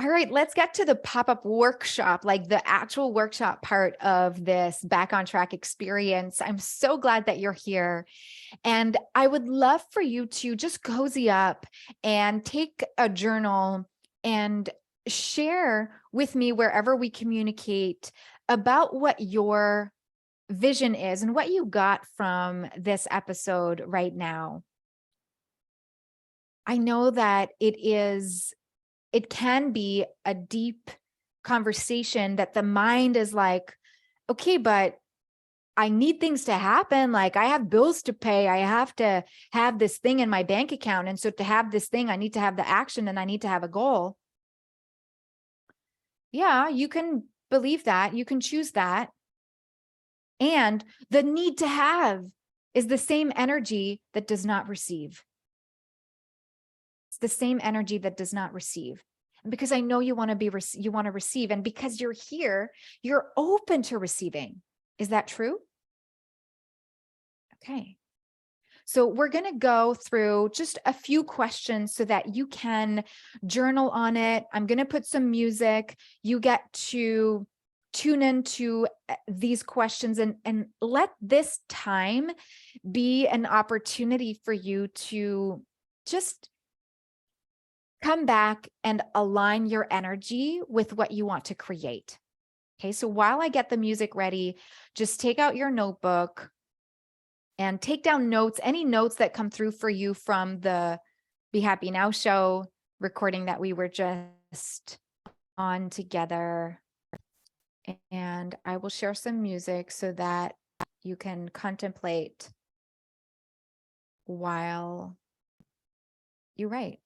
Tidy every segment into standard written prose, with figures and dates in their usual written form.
All right, let's get to the pop-up workshop, like the actual workshop part of this Back on Track experience. I'm so glad that you're here. And I would love for you to just cozy up and take a journal and share with me wherever we communicate about what your vision is and what you got from this episode right now. I know that it can be a deep conversation that the mind is like, okay, but I need things to happen. Like I have bills to pay. I have to have this thing in my bank account. And so to have this thing, I need to have the action and I need to have a goal. Yeah, you can believe that. You can choose that. And the need to have is the same energy that does not receive. It's the same energy that does not receive. And because I know you want to receive, and because you're here, you're open to receiving. Is that true? Okay. So we're going to go through just a few questions so that you can journal on it. I'm going to put some music. You get to tune into these questions and let this time be an opportunity for you to just come back and align your energy with what you want to create. Okay, so while I get the music ready, just take out your notebook and take down notes, any notes that come through for you from the Be Happy Now show recording that we were just on together. And I will share some music so that you can contemplate while you write.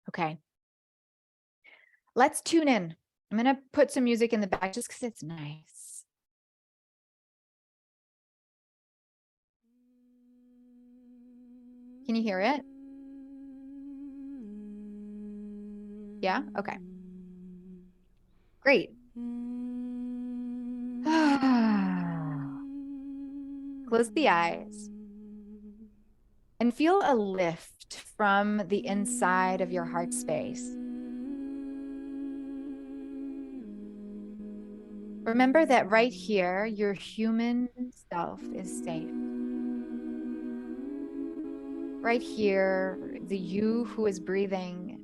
Okay. Let's tune in. I'm going to put some music in the back just because it's nice. Can you hear it? Yeah? Okay. Great. Close the eyes and feel a lift from the inside of your heart space. Remember that right here, your human self is safe. Right here, the you who is breathing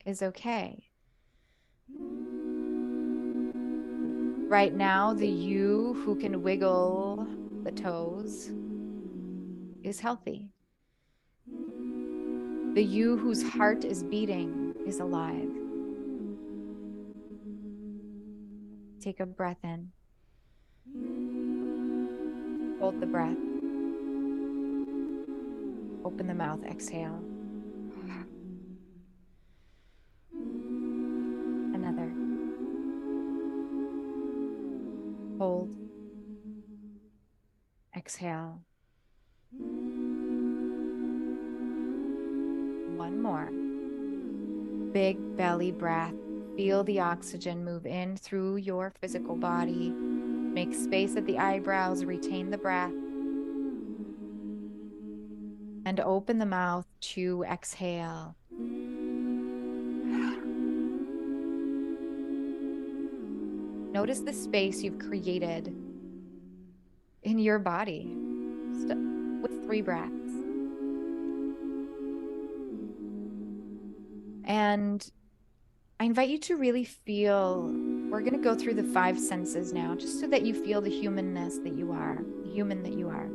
is okay. Right now, the you who can wiggle the toes is healthy. The you whose heart is beating is alive. Take a breath in. Hold the breath. Open the mouth, exhale. Another. Hold. Exhale. One more. Big belly breath. Feel the oxygen move in through your physical body. Make space at the eyebrows. Retain the breath. And open the mouth to exhale. Notice the space you've created in your body with 3 breaths. And I invite you to really feel, we're going to go through the 5 senses now, just so that you feel the humanness that you are, the human that you are.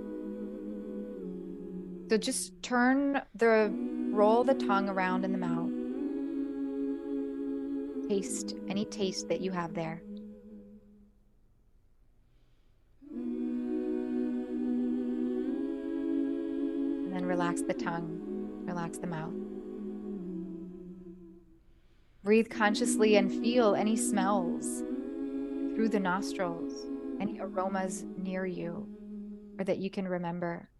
So just roll the tongue around in the mouth. Taste any taste that you have there. And then relax the tongue, relax the mouth. Breathe consciously and feel any smells through the nostrils, any aromas near you or that you can remember.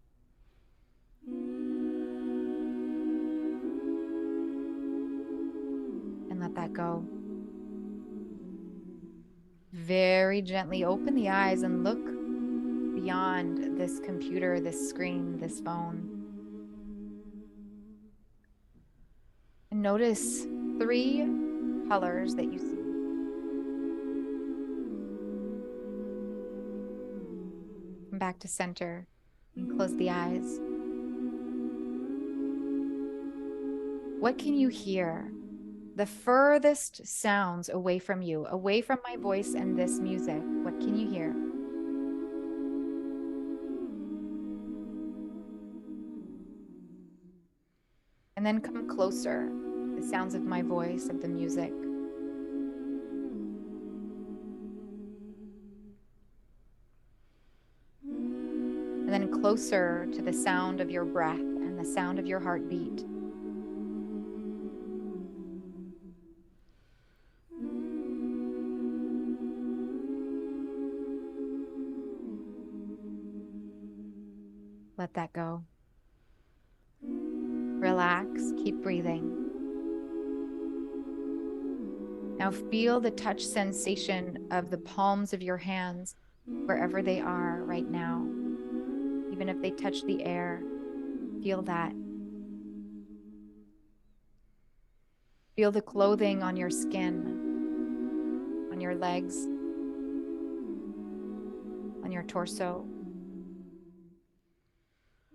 And let that go. very gently open the eyes and look beyond this computer, this screen, this phone. And notice 3 colors that you see. Come back to center and close the eyes. What can you hear? The furthest sounds away from you, away from my voice and this music. What can you hear? And then come closer, the sounds of my voice, of the music. And then closer to the sound of your breath and the sound of your heartbeat. Let that go. Relax, keep breathing. Now feel the touch sensation of the palms of your hands wherever they are right now. Even if they touch the air, feel that. Feel the clothing on your skin, on your legs, on your torso.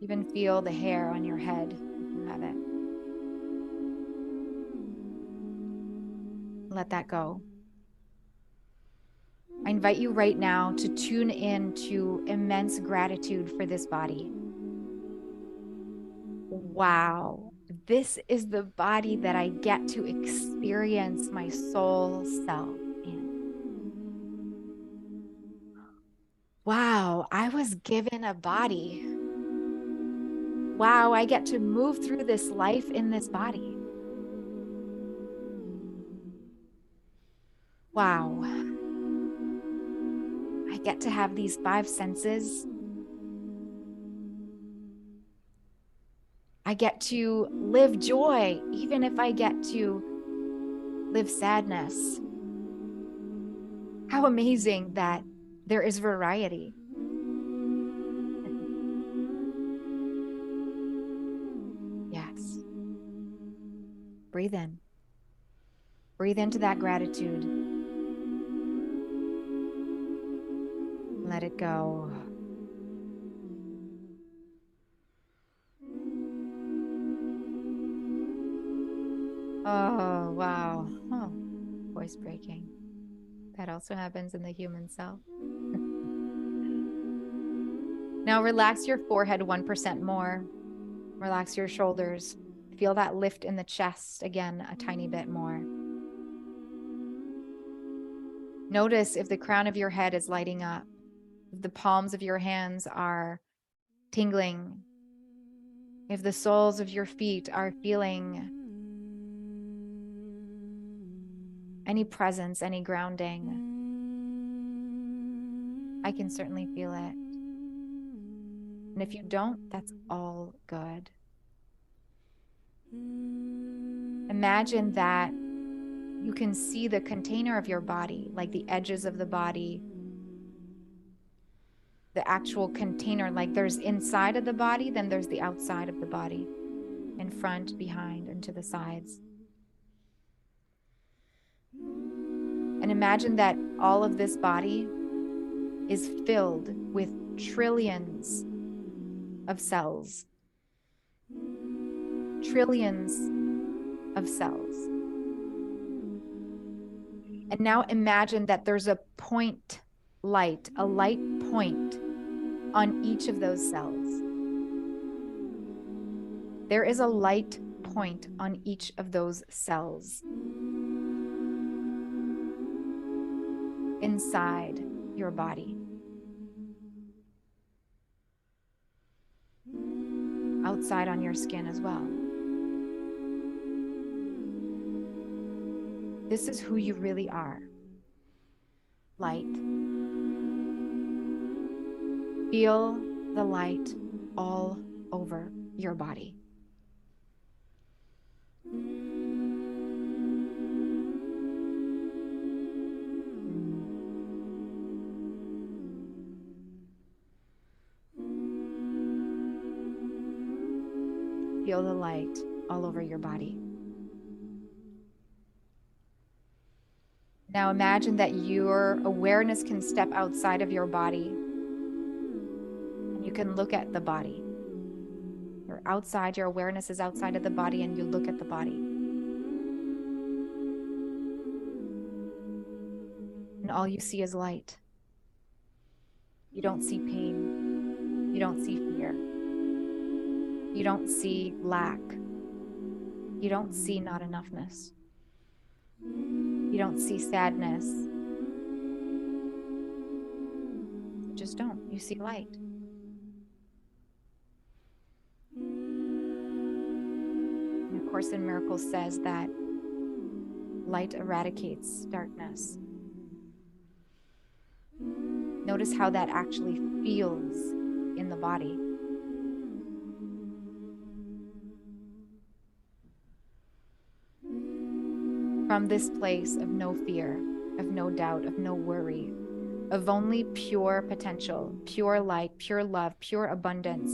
Even feel the hair on your head if you have it. Let that go. I invite you right now to tune in to immense gratitude for this body. Wow, this is the body that I get to experience my soul self in. Wow, I was given a body. Wow, I get to move through this life in this body. Wow. I get to have these 5 senses. I get to live joy, even if I get to live sadness. How amazing that there is variety. Yes. Breathe in. Breathe into that gratitude. Let it go. Oh, wow. Oh, voice breaking. That also happens in the human self. Now relax your forehead 1% more. Relax your shoulders. Feel that lift in the chest again a tiny bit more. Notice if the crown of your head is lighting up, if the palms of your hands are tingling, if the soles of your feet are feeling any presence, any grounding. I can certainly feel it. And if you don't, that's all good. Imagine that you can see the container of your body, like the edges of the body, the actual container, like there's inside of the body, then there's the outside of the body, in front, behind, and to the sides. And imagine that all of this body is filled with trillions of cells. Trillions of cells. And now imagine that there's a point light, a light point on each of those cells. There is a light point on each of those cells inside your body. Outside on your skin as well. This is who you really are. Light. Feel the light all over your body. feel the light all over your body. Now imagine that your awareness can step outside of your body and you can look at the body. You're outside, your awareness is outside of the body, and you look at the body. And all you see is light. You don't see pain. You don't see fear. You don't see lack. You don't see not enoughness. You don't see sadness. You just don't. You see light. And A Course in Miracles says that light eradicates darkness. Notice how that actually feels in the body. From this place of no fear, of no doubt, of no worry, of only pure potential, pure light, pure love, pure abundance,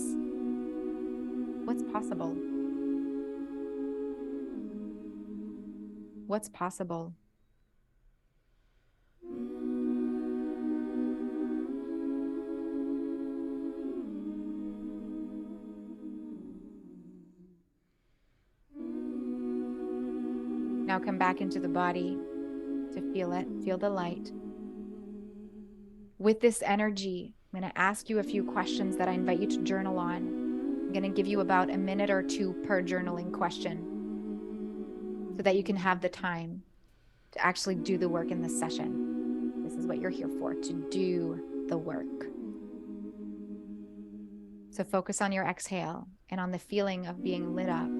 what's possible? What's possible? Now come back into the body to feel it, feel the light. With this energy, I'm going to ask you a few questions that I invite you to journal on. I'm going to give you about a minute or two per journaling question so that you can have the time to actually do the work in this session. This is what you're here for, to do the work. So focus on your exhale and on the feeling of being lit up,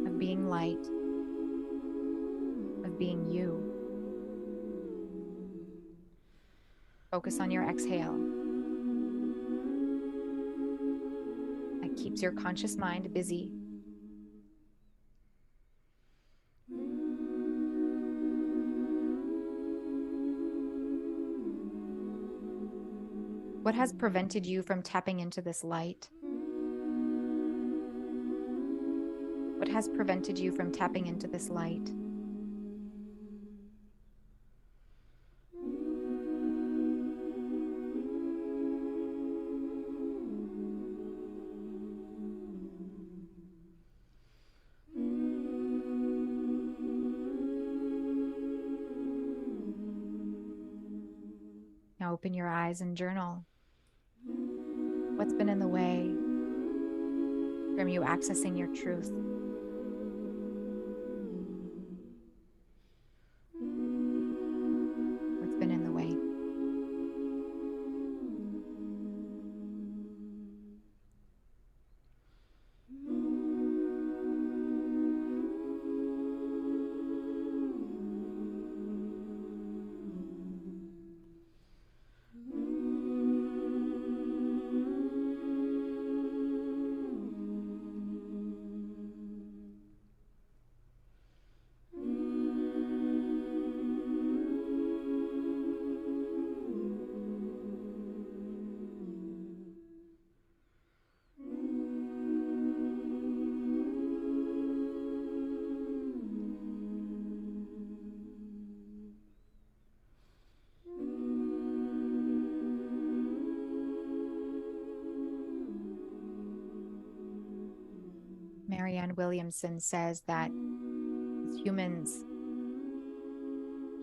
of being light, of being you. Focus on your exhale. That keeps your conscious mind busy. What has prevented you from tapping into this light? What has prevented you from tapping into this light? Now open your eyes and journal. What's been in the way from you accessing your truth? What's been in the way? Marianne Williamson says that as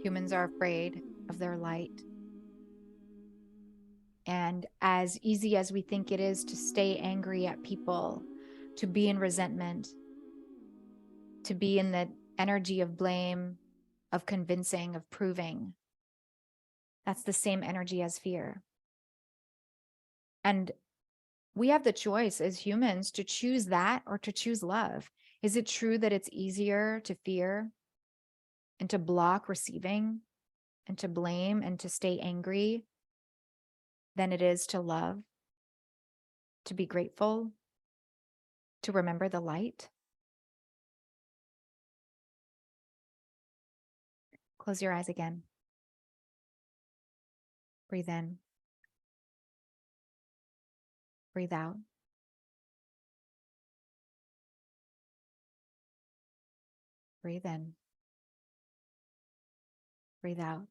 humans are afraid of their light. And as easy as we think it is to stay angry at people, to be in resentment, to be in the energy of blame, of convincing, of proving, that's the same energy as fear. And we have the choice as humans to choose that or to choose love. Is it true that it's easier to fear and to block receiving and to blame and to stay angry than it is to love, to be grateful, to remember the light? Close your eyes again. Breathe in. Breathe out. Breathe in. Breathe out.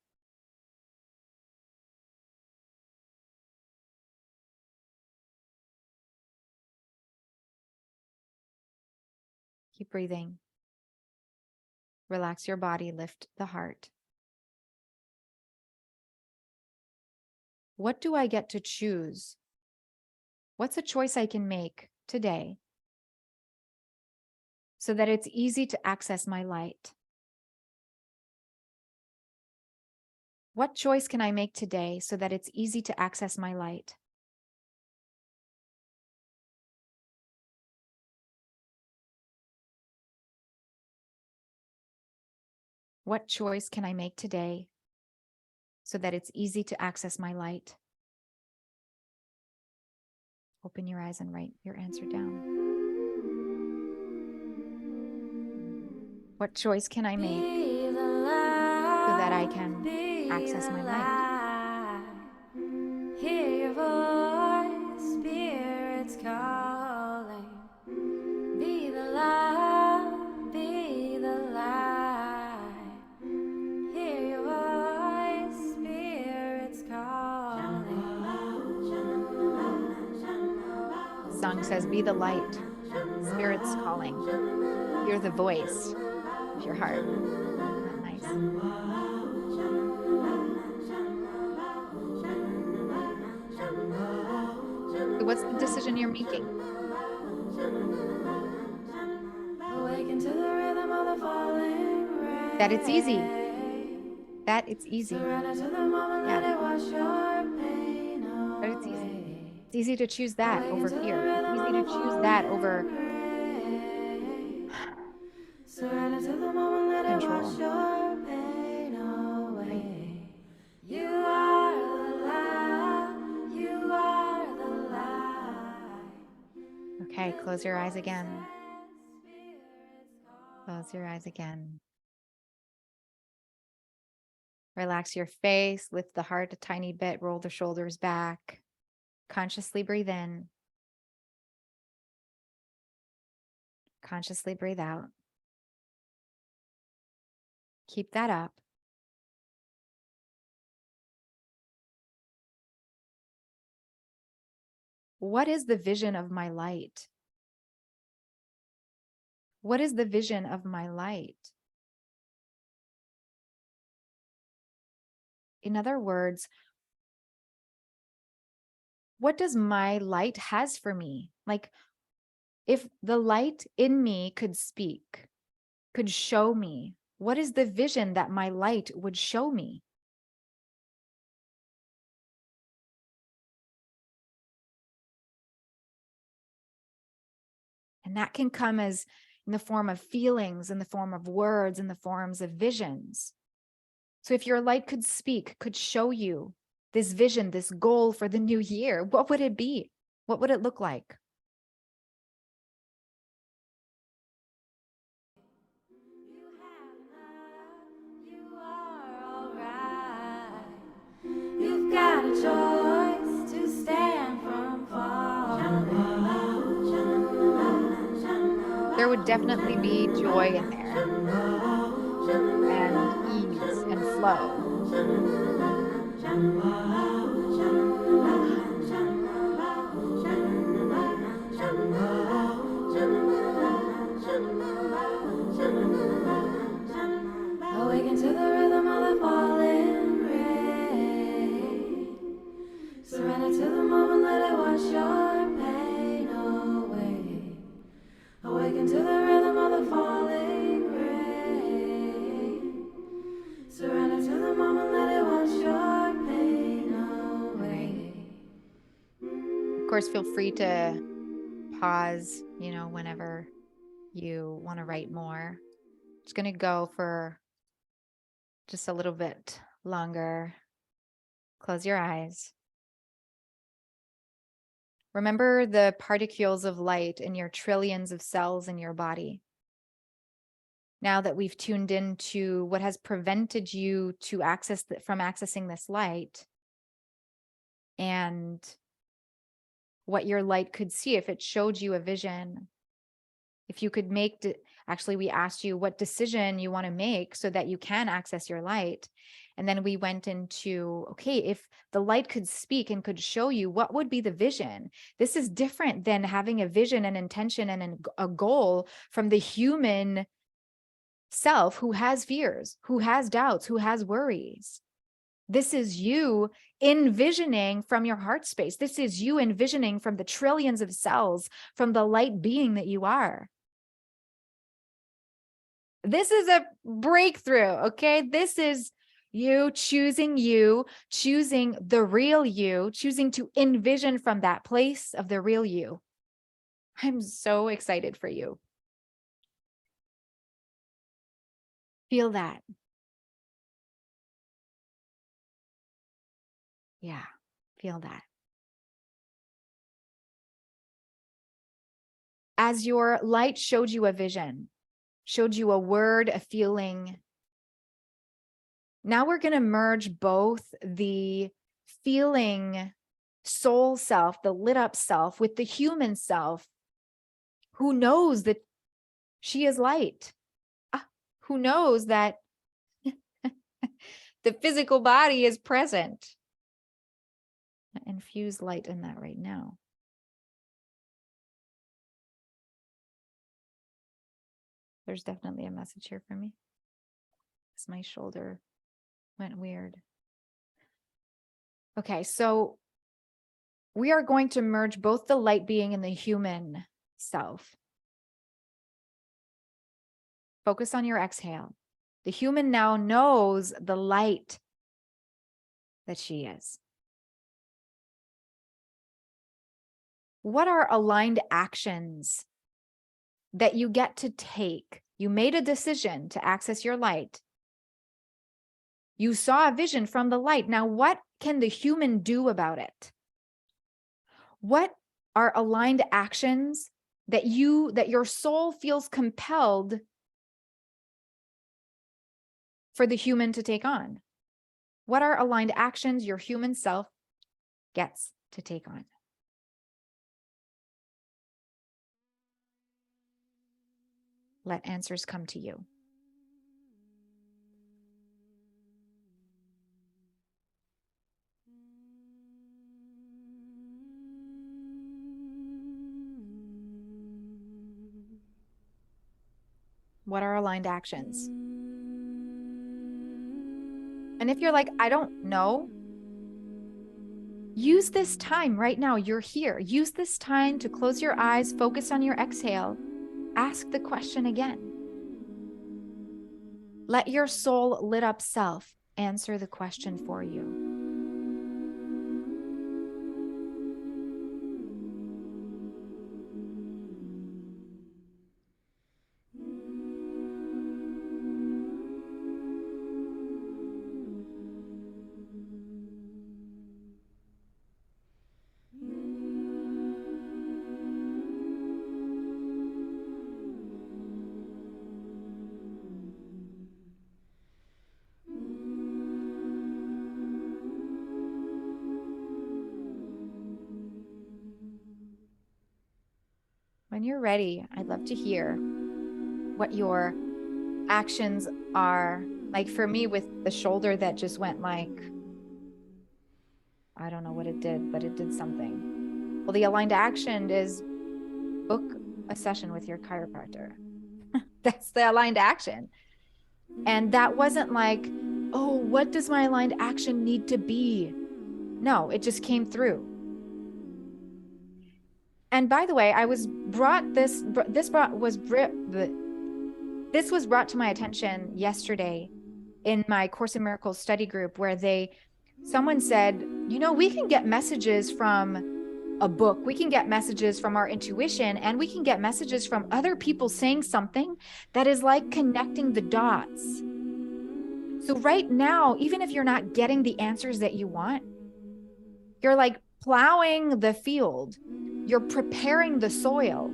Keep breathing. Relax your body, lift the heart. What do I get to choose? What's a choice I can make today so that it's easy to access my light? What choice can I make today so that it's easy to access my light? What choice can I make today so that it's easy to access my light? Open your eyes and write your answer down. What choice can I make so that I can access my light? Hear your voice, spirits calling. Be the love, be the light. Hear your voice, spirits calling. The song says, be the light, spirits calling. Hear the voice of your heart. Isn't that nice? So what's the decision you're making? Awaken to the rhythm of the falling rain. That it's easy. That it's easy. Surrender to the moment, let it wash your pain away. But it's easy. It's easy to choose that over fear. It's easy to choose that over Surrender to the moment, let it control. wash your pain away. You are the light, you are the light. Okay, close your eyes again. Close your eyes again. Relax your face, lift the heart a tiny bit, roll the shoulders back. Consciously breathe in. Consciously breathe out. Keep that up. What is the vision of my light? What is the vision of my light? In other words, what does my light has for me? Like, if the light in me could speak, could show me, what is the vision that my light would show me? And that can come as in the form of feelings, in the form of words, in the forms of visions. So if your light could speak, could show you this vision, this goal for the new year, what would it be? What would it look like? You are alright. You've got a choice to stand from falling. There would definitely be joy in there, and ease and flow. Awaken to the rhythm of the falling rain. Surrender to the moment, let it wash your pain away. Awaken to the rhythm of the falling rain. Surrender to the moment, let it wash your pain away. Of course, feel free to pause, whenever you want to write more. Just going to go for just a little bit longer. Close your eyes. Remember the particles of light in your trillions of cells in your body. Now that we've tuned into what has prevented you to from accessing this light, and what your light could see if it showed you a vision, if you could make Actually, we asked you what decision you want to make so that you can access your light. And then we went into, okay, if the light could speak and could show you, what would be the vision? This is different than having a vision and intention and a goal from the human self who has fears, who has doubts, who has worries. This is you envisioning from your heart space. This is you envisioning from the trillions of cells, from the light being that you are. This is a breakthrough, okay? This is you, choosing the real you, choosing to envision from that place of the real you. I'm so excited for you. Feel that. Yeah, feel that. As your light showed you a vision, showed you a word, a feeling, now we're going to merge both the feeling soul self, the lit up self, with the human self who knows that she is light, who knows that the physical body is present. Infuse light in that right now. There's definitely a message here for me. Because my shoulder went weird. Okay, so we are going to merge both the light being and the human self. Focus on your exhale. The human now knows the light that she is. What are aligned actions that you get to take? You made a decision to access your light. You saw a vision from the light. Now, what can the human do about it? What are aligned actions that your soul feels compelled for the human to take on? What are aligned actions your human self gets to take on? Let answers come to you. What are aligned actions? And if you're like, I don't know, use this time right now. You're here. Use this time to close your eyes, focus on your exhale. Ask the question again. Let your soul lit up self answer the question for you. When you're ready, I'd love to hear what your actions are. Like for me with the shoulder that just went like, I don't know what it did, but it did something. Well, the aligned action is book a session with your chiropractor. That's the aligned action. And that wasn't like, oh, what does my aligned action need to be? No, it just came through. And by the way, I was brought this was brought to my attention yesterday in my Course in Miracles study group, where someone said, you know, we can get messages from a book, we can get messages from our intuition, and we can get messages from other people saying something that is like connecting the dots. So right now, even if you're not getting the answers that you want, you're like plowing the field. You're preparing the soil,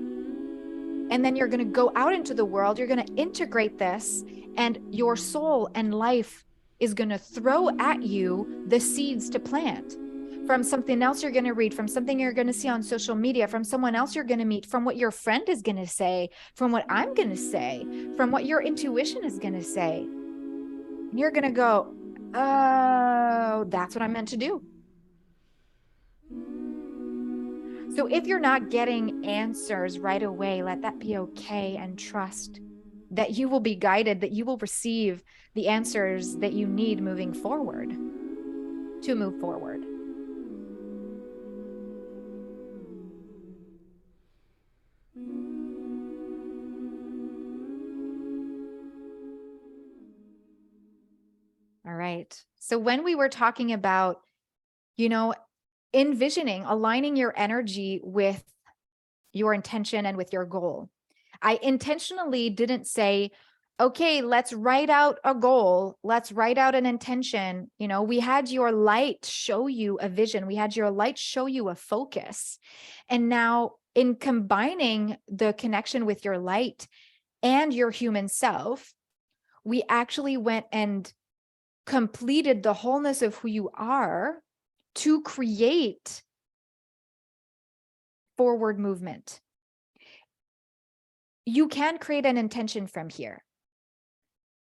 and then you're going to go out into the world. You're going to integrate this, and your soul and life is going to throw at you the seeds to plant. from something else you're going to read, from something you're going to see on social media, from someone else you're going to meet, from what your friend is going to say, from what I'm going to say, from what your intuition is going to say. And you're going to go, oh, that's what I'm meant to do. So if you're not getting answers right away, let that be okay, and trust that you will be guided, that you will receive the answers that you need moving forward to move forward. All right. So when we were talking about, envisioning, aligning your energy with your intention and with your goal, I intentionally didn't say, okay, let's write out a goal. Let's write out an intention. We had your light show you a vision. We had your light show you a focus. And now in combining the connection with your light and your human self, we actually went and completed the wholeness of who you are to create forward movement. You can create an intention from here.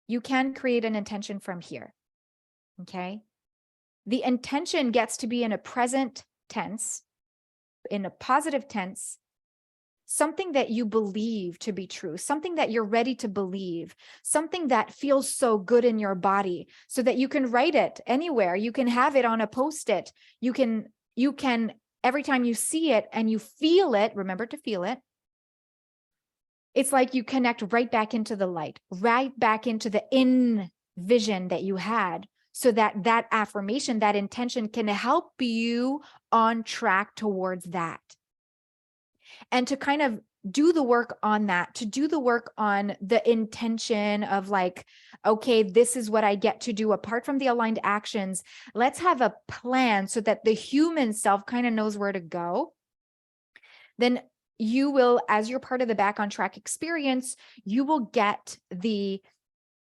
You can create an intention from here. Okay. The intention gets to be in a present tense, in a positive tense, something that you believe to be true, something that you're ready to believe, something that feels so good in your body so that you can write it anywhere. You can have it on a Post-it. You can, every time you see it and you feel it, remember to feel it. It's like you connect right back into the light, right back into the vision that you had, so that that affirmation, that intention can help you on track towards that. And to kind of do the work on that, to do the work on the intention of like, okay, this is what I get to do apart from the aligned actions. Let's have a plan so that the human self kind of knows where to go. Then you will, as you're part of the Back on Track experience, you will get the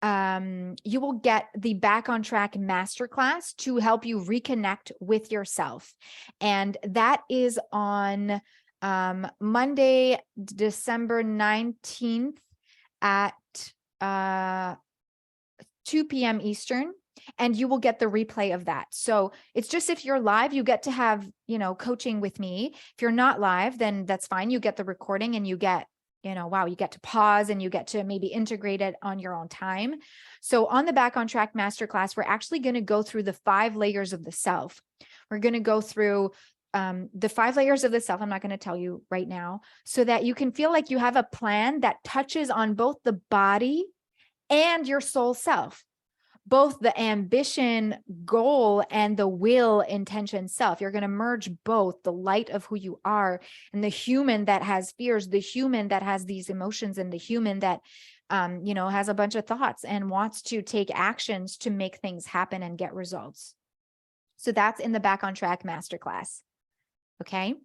Back on Track masterclass to help you reconnect with yourself. And that is on Monday, December 19th at 2 p.m. Eastern. And you will get the replay of that. So it's just, if you're live, you get to have, coaching with me. If you're not live, then that's fine. You get the recording and you get, you get to pause and you get to maybe integrate it on your own time. So on the Back on Track masterclass, we're actually going to go through the 5 layers of the self. We're going to go through the 5 layers of the self. I'm not going to tell you right now, so that you can feel like you have a plan that touches on both the body and your soul self. Both the ambition, goal, and the will, intention, self. You're going to merge both the light of who you are and the human that has fears, the human that has these emotions, and the human that, has a bunch of thoughts and wants to take actions to make things happen and get results. So that's in the Back on Track masterclass. Okay.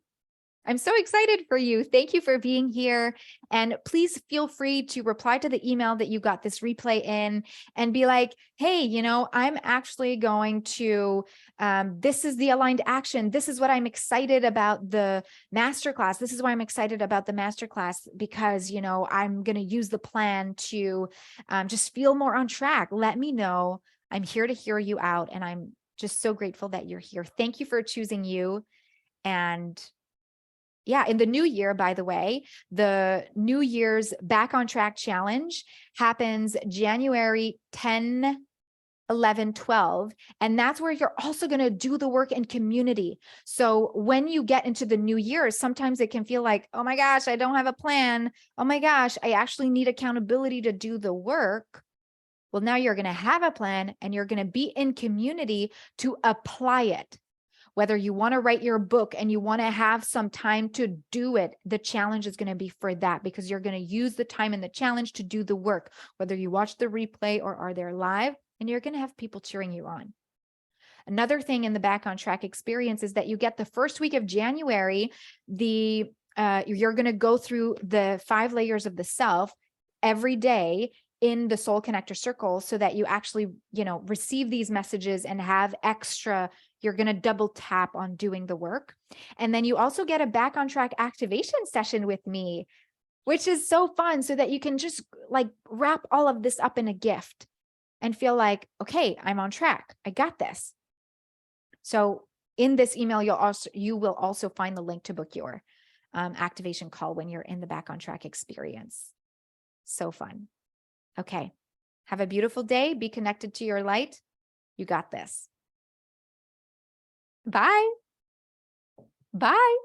I'm so excited for you. Thank you for being here. And please feel free to reply to the email that you got this replay in and be like, hey, I'm actually going to, this is the aligned action. This is what I'm excited about the masterclass. This is why I'm excited about the masterclass, because, I'm going to use the plan to just feel more on track. Let me know. I'm here to hear you out. And I'm just so grateful that you're here. Thank you for choosing you. And yeah, in the new year, by the way, the New Year's Back on Track challenge happens January 10, 11, 12. And that's where you're also going to do the work in community. So when you get into the new year, sometimes it can feel like, oh my gosh, I don't have a plan. Oh my gosh, I actually need accountability to do the work. Well, now you're going to have a plan and you're going to be in community to apply it. Whether you want to write your book and you want to have some time to do it, the challenge is going to be for that, because you're going to use the time in the challenge to do the work, whether you watch the replay or are there live, and you're going to have people cheering you on. Another thing in the Back on Track experience is that you get the first week of January, you're going to go through the 5 layers of the self every day in the Soul Connector Circle, so that you actually, receive these messages and have extra You're going to double tap on doing the work. And then you also get a back on track activation session with me, which is so fun, so that you can just like wrap all of this up in a gift and feel like, okay, I'm on track. I got this. So in this email, you will also find the link to book your activation call when you're in the back on track experience. So fun. Okay. Have a beautiful day. Be connected to your light. You got this. Bye. Bye.